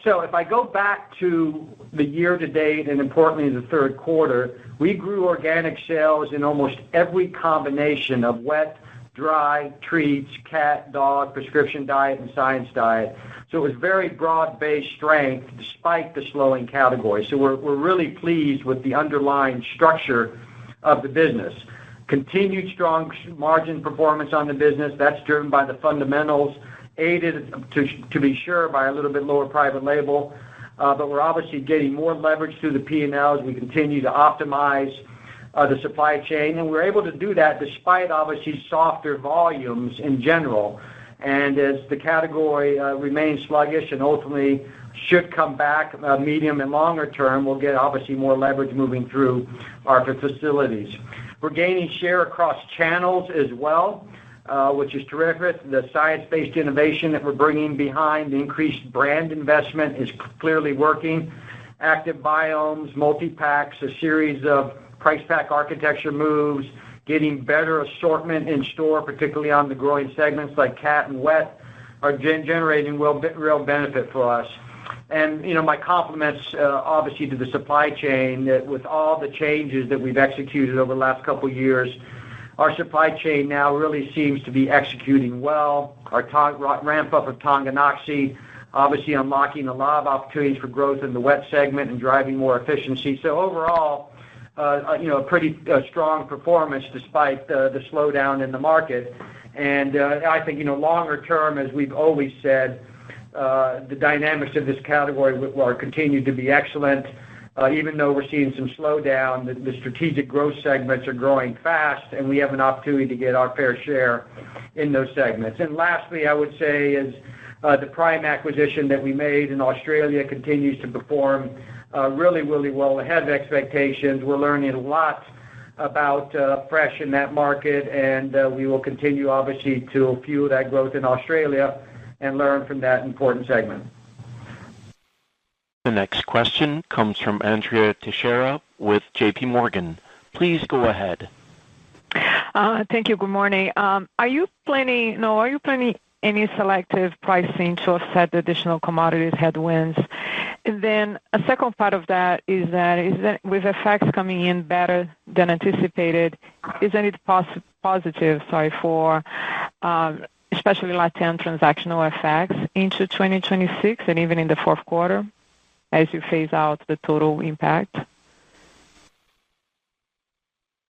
So if I go back to the year-to-date and importantly the third quarter, we grew organic sales in almost every combination of wet, dry, treats, cat, dog, prescription diet, and science diet. So it was very broad-based strength despite the slowing category. So we're really pleased with the underlying structure of the business. Continued strong margin performance on the business. That's driven by the fundamentals, aided to be sure by a little bit lower private label. But we're obviously getting more leverage through the P&L as we continue to optimize the supply chain, and we're able to do that despite obviously softer volumes in general. And as the category remains sluggish and ultimately should come back medium and longer term, we'll get obviously more leverage moving through our facilities. We're gaining share across channels as well, which is terrific. The science-based innovation that we're bringing behind the increased brand investment is clearly working. Active biomes, multi-packs, a series of price pack architecture moves, getting better assortment in store, particularly on the growing segments like cat and wet, are generating real benefit for us. And, my compliments, obviously, to the supply chain, that with all the changes that we've executed over the last couple of years, our supply chain now really seems to be executing well. Our ramp-up of Tonganoxie, obviously unlocking a lot of opportunities for growth in the wet segment and driving more efficiency. So overall, a pretty strong performance despite the slowdown in the market. And I think, longer term, as we've always said, the dynamics of this category will continue to be excellent. Even though we're seeing some slowdown, the strategic growth segments are growing fast, and we have an opportunity to get our fair share in those segments. And lastly, I would say is the Prime acquisition that we made in Australia continues to perform really, really well, ahead of expectations. We're learning a lot about fresh in that market, and we will continue, obviously, to fuel that growth in Australia and learn from that important segment. The next question comes from Andrea Teixeira with J.P. Morgan. Please go ahead. Thank you. Good morning. Are you planning any selective pricing to offset the additional commodities headwinds? And then a second part of that is that with effects coming in better than anticipated, isn't it positive for especially LATAM transactional effects into 2026 and even in the fourth quarter as you phase out the total impact?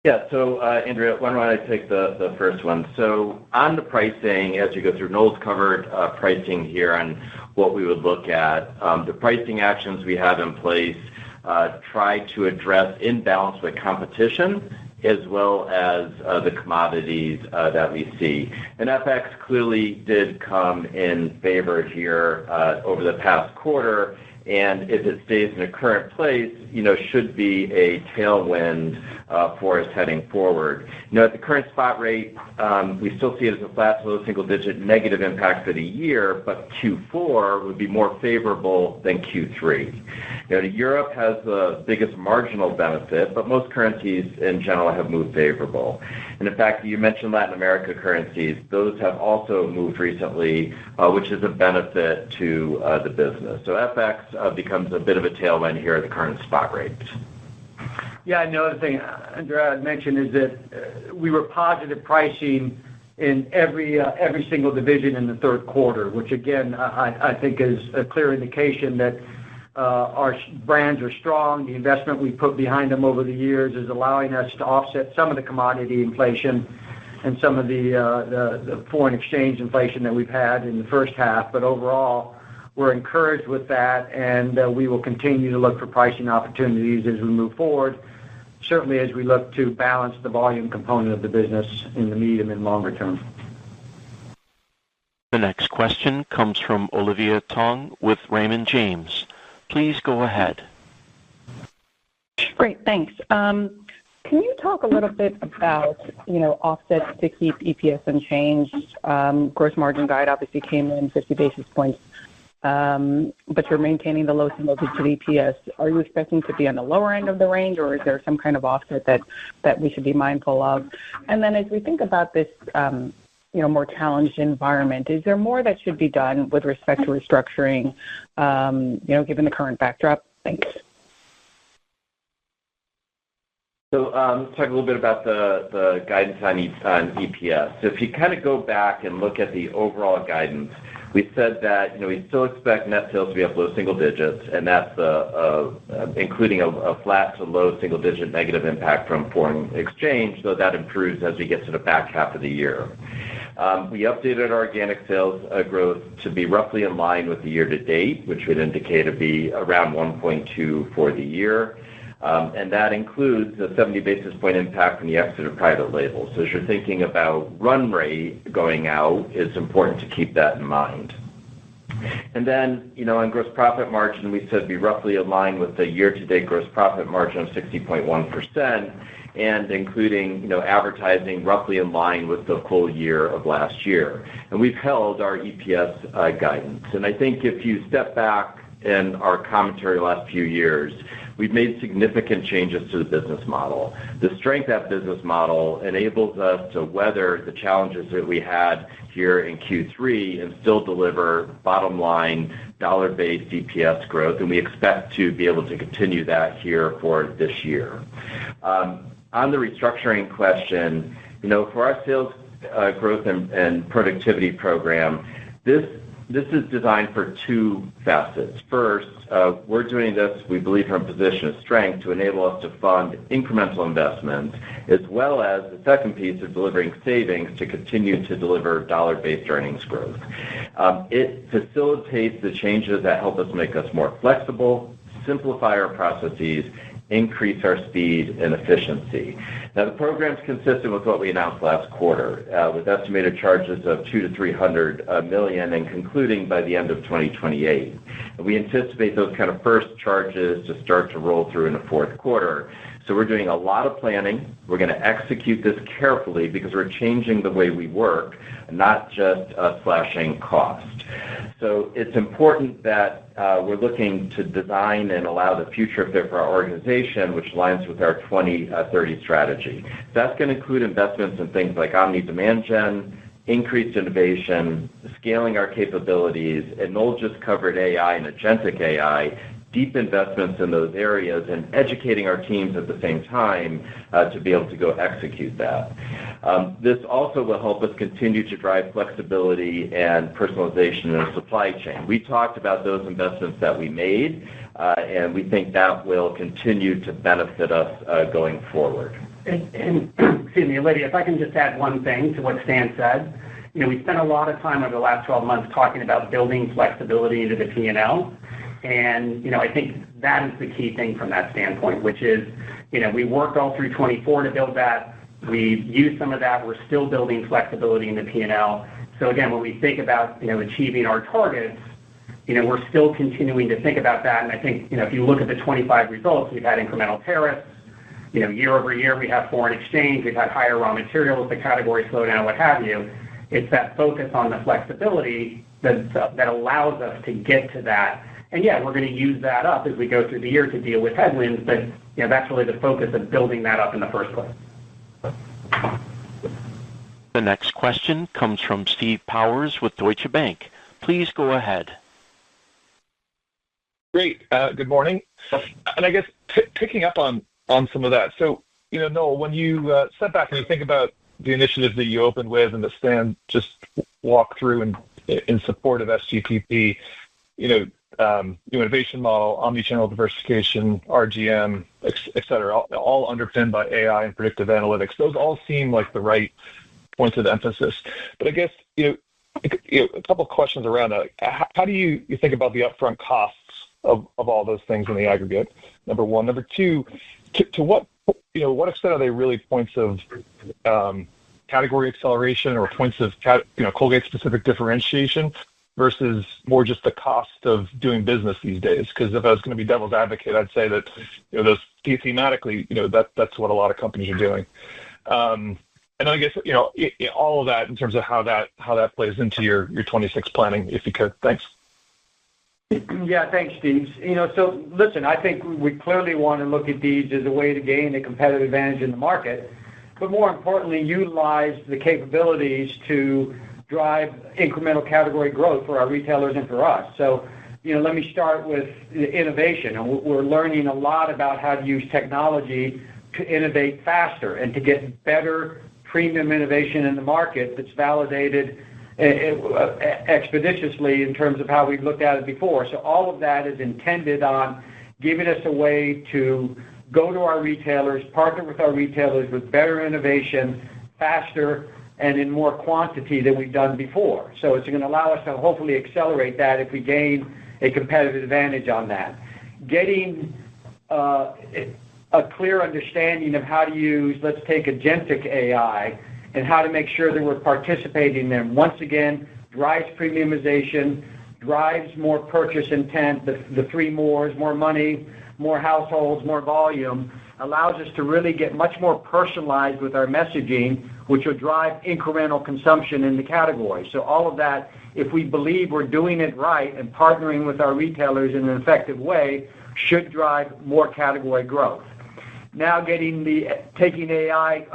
Yeah. So, Andrea, why don't I take the first one? So on the pricing, as you go through, Noel's covered pricing here on what we would look at. The pricing actions we have in place try to address imbalance with competition as well as the commodities that we see. And FX clearly did come in favor here over the past quarter, and if it stays in the current place, should be a tailwind for us heading forward. At the current spot rate, we still see it as a flat to low single-digit negative impact for the year, but Q4 would be more favorable than Q3. Europe has the biggest marginal benefit, but most currencies in general have moved favorable. And in fact, you mentioned Latin America currencies; those have also moved recently, which is a benefit to the business. So FX becomes a bit of a tailwind here at the current spot rates. Yeah, another thing, Andrea, I'd mention is that we were positive pricing in every single division in the third quarter, which again I think is a clear indication that our brands are strong. The investment we put behind them over the years is allowing us to offset some of the commodity inflation and some of the foreign exchange inflation that we've had in the first half. But overall, we're encouraged with that, and we will continue to look for pricing opportunities as we move forward, certainly as we look to balance the volume component of the business in the medium and longer term. The next question comes from Olivia Tong with Raymond James. Please go ahead. Great, thanks. Can you talk a little bit about, offsets to keep EPS unchanged? Gross margin guide obviously came in 50 basis points, but you're maintaining the low single-digit EPS. Are you expecting to be on the lower end of the range, or is there some kind of offset that we should be mindful of? And then as we think about this, more challenged environment, is there more that should be done with respect to restructuring, given the current backdrop? Thanks. So let's talk a little bit about the guidance on EPS. So if you kind of go back and look at the overall guidance, we said that we still expect net sales to be up low single digits, and that's including a flat to low single digit negative impact from foreign exchange, though that improves as we get to the back half of the year. We updated our organic sales growth to be roughly in line with the year to date, which would indicate to be around 1.2 for the year. And that includes a 70 basis point impact from the exit of private label. So as you're thinking about run rate going out, it's important to keep that in mind. And then, on gross profit margin, we said be roughly aligned with the year-to-date gross profit margin of 60.1%. and including advertising roughly in line with the full year of last year. And we've held our EPS guidance. And I think if you step back in our commentary the last few years, we've made significant changes to the business model. The strength of that business model enables us to weather the challenges that we had here in Q3 and still deliver bottom line dollar-based EPS growth, and we expect to be able to continue that here for this year. On the restructuring question, for our sales growth and productivity program, this is designed for two facets. First, we're doing this, we believe, from a position of strength to enable us to fund incremental investments, as well as the second piece of delivering savings to continue to deliver dollar-based earnings growth. It facilitates the changes that help us make us more flexible, simplify our processes, increase our speed and efficiency. Now, the program's consistent with what we announced last quarter, with estimated charges of $200 to $300 million and concluding by the end of 2028. And we anticipate those kind of first charges to start to roll through in the fourth quarter. So we're doing a lot of planning. We're going to execute this carefully because we're changing the way we work, not just slashing cost. So it's important that we're looking to design and allow the future fit for our organization, which aligns with our 2030 strategy. That's going to include investments in things like omni-demand gen, increased innovation, scaling our capabilities, and Noel just covered AI and agentic AI, deep investments in those areas and educating our teams at the same time to be able to go execute that. This also will help us continue to drive flexibility and personalization in the supply chain. We talked about those investments that we made, and we think that will continue to benefit us going forward. And excuse me, Olivia, if I can just add one thing to what Stan said. We spent a lot of time over the last 12 months talking about building flexibility into the P&L. And, I think that is the key thing from that standpoint, which is, we worked all through 24 to build that. We've used some of that. We're still building flexibility in the P&L. So again, when we think about, achieving our targets, we're still continuing to think about that. And I think, if you look at the 25 results, we've had incremental tariffs. Year over year, we have foreign exchange. We've had higher raw materials, the category slowdown, what have you. It's that focus on the flexibility that allows us to get to that. And yeah, we're going to use that up as we go through the year to deal with headwinds, but that's really the focus of building that up in the first place. The next question comes from Steve Powers with Deutsche Bank. Please go ahead. Great. Good morning. And I guess picking up on some of that. So, Noel, when you step back and you think about the initiatives that you opened with and that Stan just walked through in support of SGPP, new innovation model, omnichannel diversification, RGM, et cetera, all underpinned by AI and predictive analytics. Those all seem like the right points of emphasis. But I guess, a couple of questions around that. How do you think about the upfront costs of all those things in the aggregate? Number one. Number two, to what extent are they really points of category acceleration or points of Colgate-specific differentiation versus more just the cost of doing business these days? Because if I was going to be devil's advocate, I'd say that those thematically, that's what a lot of companies are doing. And I guess all of that in terms of how that plays into your 26 planning, if you could. Thanks. Yeah, thanks, Steve. So listen, I think we clearly want to look at these as a way to gain a competitive advantage in the market, but more importantly, utilize the capabilities to drive incremental category growth for our retailers and for us. So, let me start with innovation. And we're learning a lot about how to use technology to innovate faster and to get better premium innovation in the market that's validated expeditiously in terms of how we've looked at it before. So all of that is intended on giving us a way to go to our retailers, partner with our retailers with better innovation, faster, and in more quantity than we've done before. So it's going to allow us to hopefully accelerate that if we gain a competitive advantage on that. Getting a clear understanding of how to use, let's take agentic AI, and how to make sure that we're participating in them. Once again, drives premiumization, drives more purchase intent, the three mores, more money, more households, more volume, allows us to really get much more personalized with our messaging, which will drive incremental consumption in the category. So all of that, if we believe we're doing it right and partnering with our retailers in an effective way, should drive more category growth. Now taking AI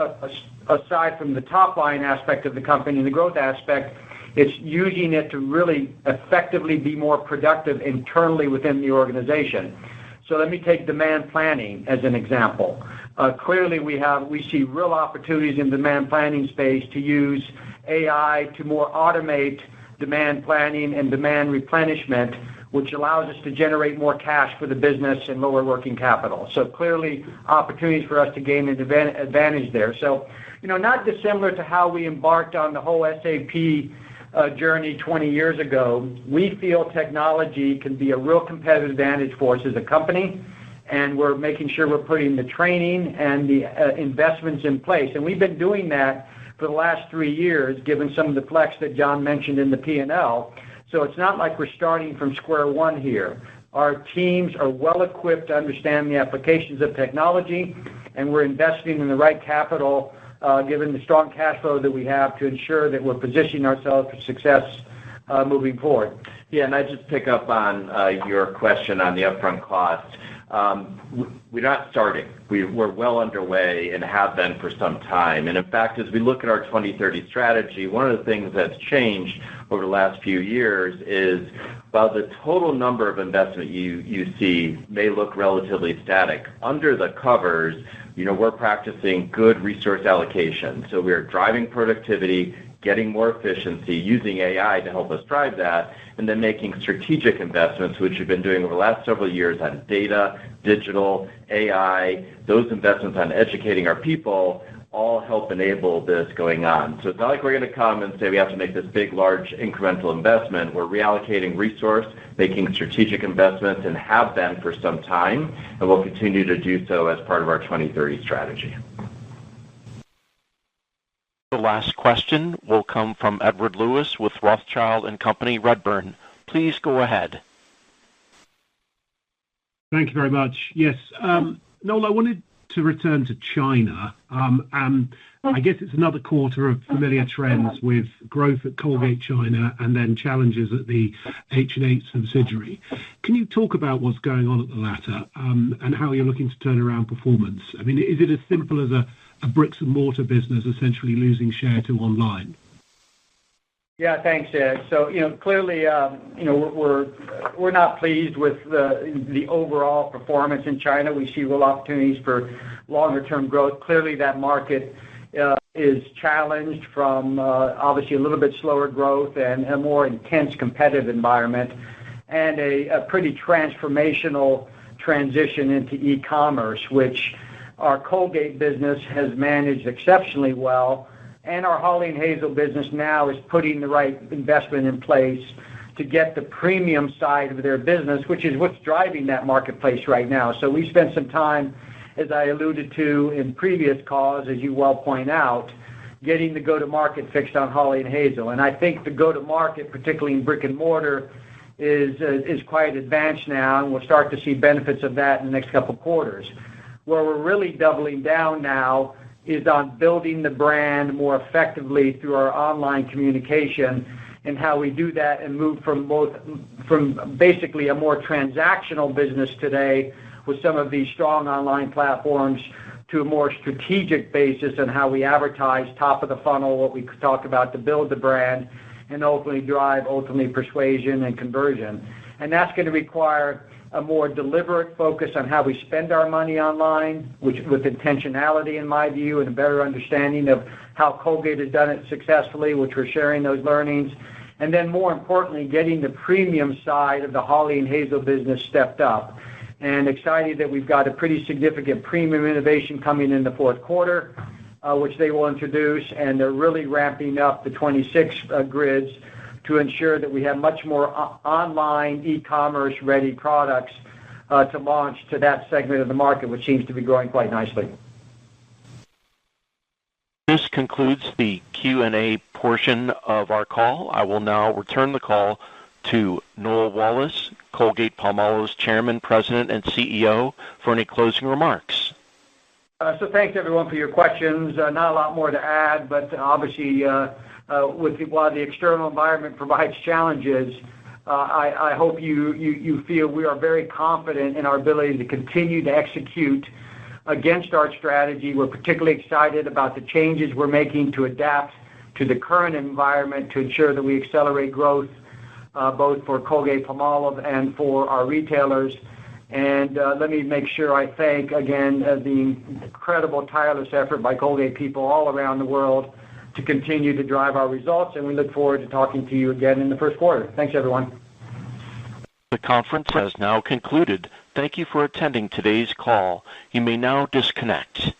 aside from the top line aspect of the company and the growth aspect, it's using it to really effectively be more productive internally within the organization. So let me take demand planning as an example. Clearly, we see real opportunities in demand planning space to use AI to more automate demand planning and demand replenishment, which allows us to generate more cash for the business and lower working capital. So clearly, opportunities for us to gain an advantage there. So, not dissimilar to how we embarked on the whole SAP journey 20 years ago, we feel technology can be a real competitive advantage for us as a company, and we're making sure we're putting the training and the investments in place. And we've been doing that for the last 3 years, given some of the flex that John mentioned in the P&L. So it's not like we're starting from square one here. Our teams are well equipped to understand the applications of technology, and we're investing in the right capital given the strong cash flow that we have to ensure that we're positioning ourselves for success moving forward. Yeah, and I just pick up on your question on the upfront cost. We're not starting. We're well underway and have been for some time. And in fact, as we look at our 2030 strategy, one of the things that's changed over the last few years is while the total number of investment you see may look relatively static, under the covers, we're practicing good resource allocation. So we're driving productivity, getting more efficiency, using AI to help us drive that, and then making strategic investments, which we've been doing over the last several years on data, digital, AI, those investments on educating our people all help enable this going on. So it's not like we're going to come and say we have to make this big, large incremental investment. We're reallocating resource, making strategic investments, and have been for some time, and we'll continue to do so as part of our 2030 strategy. The last question will come from Edward Lewis with Rothschild & Company Redburn. Please go ahead. Thank you very much. Yes, Noel, I wanted to return to China. I guess it's another quarter of familiar trends with growth at Colgate China and then challenges at the H&H subsidiary. Can you talk about what's going on at the latter and how you're looking to turn around performance? I mean, is it as simple as a bricks and mortar business essentially losing share to online? Yeah, thanks, Ed. So, clearly, we're not pleased with the overall performance in China. We see real opportunities for longer-term growth. Clearly, that market is challenged from obviously a little bit slower growth and a more intense competitive environment, and a pretty transformational transition into e-commerce, which our Colgate business has managed exceptionally well. And our Hawley & Hazel business now is putting the right investment in place to get the premium side of their business, which is what's driving that marketplace right now. So we spent some time, as I alluded to in previous calls, as you well point out, getting the go-to-market fixed on Hawley & Hazel. And I think the go-to-market, particularly in brick and mortar, is quite advanced now, and we'll start to see benefits of that in the next couple of quarters. Where we're really doubling down now is on building the brand more effectively through our online communication and how we do that and move from basically a more transactional business today with some of these strong online platforms to a more strategic basis on how we advertise top of the funnel, what we talk about to build the brand and ultimately drive persuasion and conversion. And that's going to require a more deliberate focus on how we spend our money online, with intentionality in my view, and a better understanding of how Colgate has done it successfully, which we're sharing those learnings. And then more importantly, getting the premium side of the Hawley & Hazel business stepped up. And excited that we've got a pretty significant premium innovation coming in the fourth quarter, which they will introduce, and they're really ramping up the 26 grids to ensure that we have much more online e-commerce ready products to launch to that segment of the market, which seems to be growing quite nicely. This concludes the Q&A portion of our call. I will now return the call to Noel Wallace, Colgate-Palmolive's Chairman, President, and CEO, for any closing remarks. So thanks, everyone, for your questions. Not a lot more to add, but obviously, while the external environment provides challenges, I hope you feel we are very confident in our ability to continue to execute against our strategy. We're particularly excited about the changes we're making to adapt to the current environment to ensure that we accelerate growth both for Colgate-Palmolive and for our retailers. And let me make sure I thank, again, the incredible, tireless effort by Colgate people all around the world to continue to drive our results, and we look forward to talking to you again in the first quarter. Thanks, everyone. The conference has now concluded. Thank you for attending today's call. You may now disconnect.